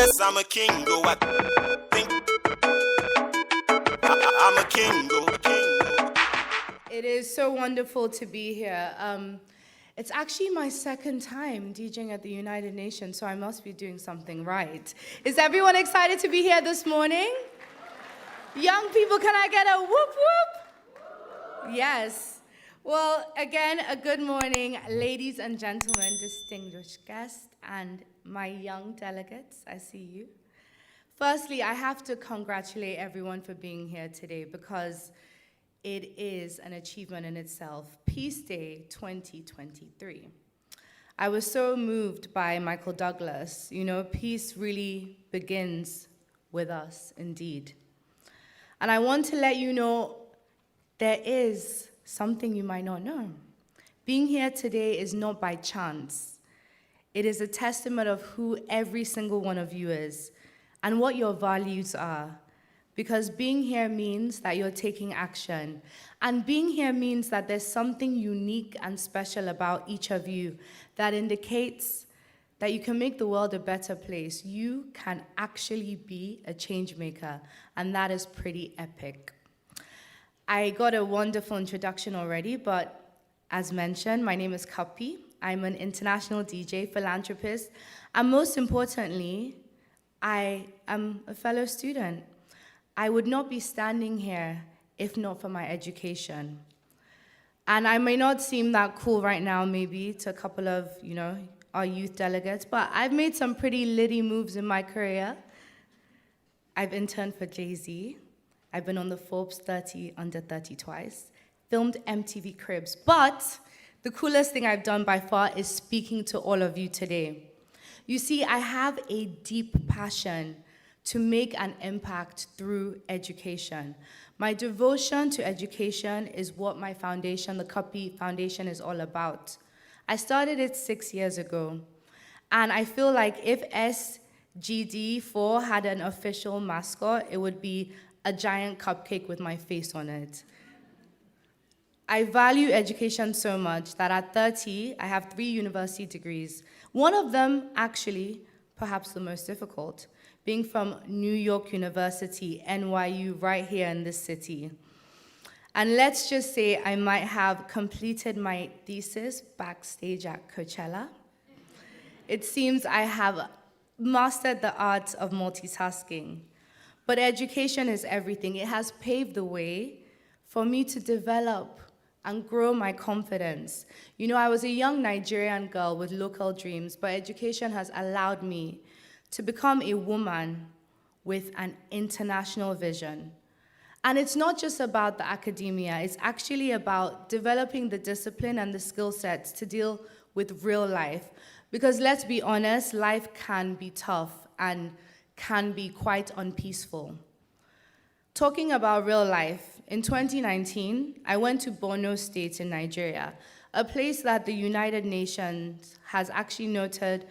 Yes, I'm a king. I think I'm a king. It is so wonderful to be here. It's actually my second time DJing at the United Nations, so I must be doing something right. Is everyone excited to be here this morning? Young people, can I get a whoop whoop? Yes. Well, again, a good morning, ladies and gentlemen, distinguished guests, and my young delegates, I see you. Firstly, I have to congratulate everyone for being here today because it is an achievement in itself. Peace Day 2023. I was so moved by Michael Douglas. You know, peace really begins with us, indeed. And I want to let you know there is something you might not know. Being here today is not by chance. It is a testament of who every single one of you is and what your values are. Because being here means that you're taking action. And being here means that there's something unique and special about each of you that indicates that you can make the world a better place. You can actually be a change maker, and that is pretty epic. I got a wonderful introduction already, but as mentioned, my name is Cuppy. I'm an international DJ, philanthropist, and most importantly, I am a fellow student. I would not be standing here if not for my education. And I may not seem that cool right now, maybe, to a couple of, our youth delegates, but I've made some pretty litty moves in my career. I've interned for Jay-Z. I've been on the Forbes 30 Under 30 twice, filmed MTV Cribs. But the coolest thing I've done by far is speaking to all of you today. You see, I have a deep passion to make an impact through education. My devotion to education is what my foundation, the Cuppy Foundation, is all about. I started it 6 years ago, and I feel like if SGD4 had an official mascot, it would be a giant cupcake with my face on it. I value education so much that at 30, I have 3 university degrees. One of them, actually, perhaps the most difficult, being from New York University, NYU, right here in this city. And let's just say I might have completed my thesis backstage at Coachella. It seems I have mastered the art of multitasking. But education is everything. It has paved the way for me to develop and grow my confidence. You know, I was a young Nigerian girl with local dreams, but education has allowed me to become a woman with an international vision. And it's not just about the academia, it's actually about developing the discipline and the skill sets to deal with real life. Because let's be honest, life can be tough and can be quite unpeaceful. Talking about real life, in 2019, I went to Borno State in Nigeria, a place that the United Nations has actually noted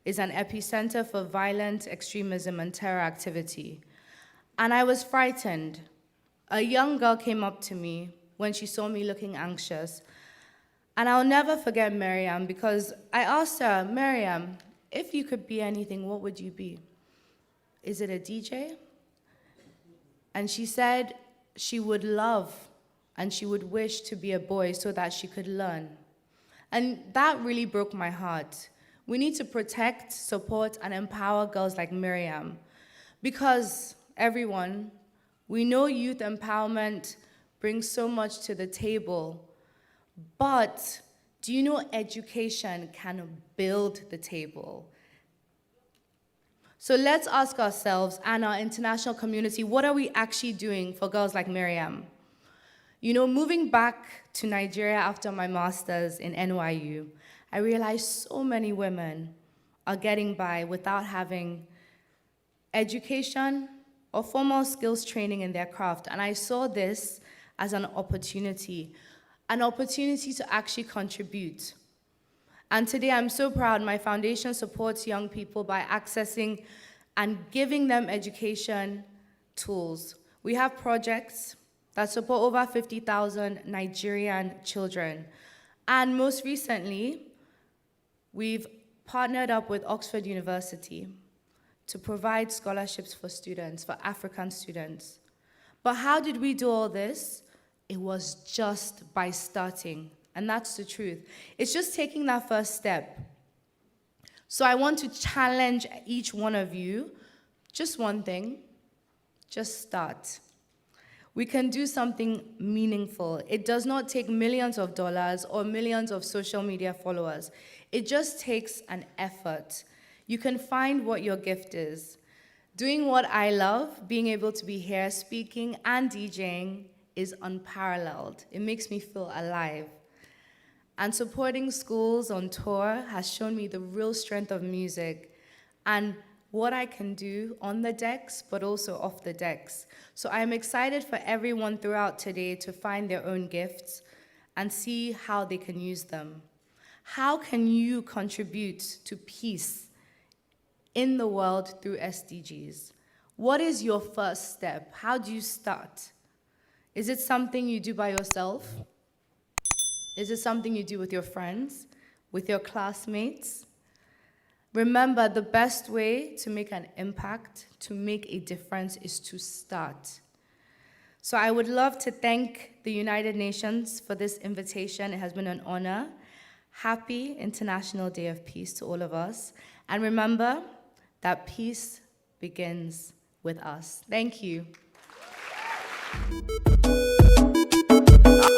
is an epicenter for violent extremism and terror activity. And I was frightened. A young girl came up to me when she saw me looking anxious. And I'll never forget Miriam because I asked her, Miriam, if you could be anything, what would you be? Is it a DJ? And she said she would love and she would wish to be a boy so that she could learn. And that really broke my heart. We need to protect, support, and empower girls like Miriam because everyone, we know youth empowerment brings so much to the table, but do you know education can build the table? So let's ask ourselves and our international community, what are we actually doing for girls like Miriam? You know, moving back to Nigeria after my master's in NYU, I realized so many women are getting by without having education or formal skills training in their craft. And I saw this as an opportunity to actually contribute. And today I'm so proud my foundation supports young people by accessing and giving them education tools. We have projects that support over 50,000 Nigerian children. And most recently, we've partnered up with Oxford University to provide scholarships for students, for African students. But how did we do all this? It was just by starting, and that's the truth. It's just taking that first step. So I want to challenge each one of you, just one thing, just start. We can do something meaningful. It does not take millions of dollars or millions of social media followers. It just takes an effort. You can find what your gift is. Doing what I love, being able to be here speaking and DJing, is unparalleled. It makes me feel alive. And supporting schools on tour has shown me the real strength of music and what I can do on the decks, but also off the decks. So I am excited for everyone throughout today to find their own gifts and see how they can use them. How can you contribute to peace in the world through SDGs? What is your first step? How do you start? Is it something you do by yourself? Is it something you do with your friends, with your classmates? Remember, the best way to make an impact, to make a difference, is to start. So I would love to thank the United Nations for this invitation. It has been an honor. Happy International Day of Peace to all of us. And remember that peace begins with us. Thank you.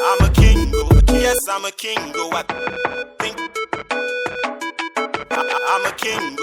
I'm a king, yes, I'm a king, I think I'm a king,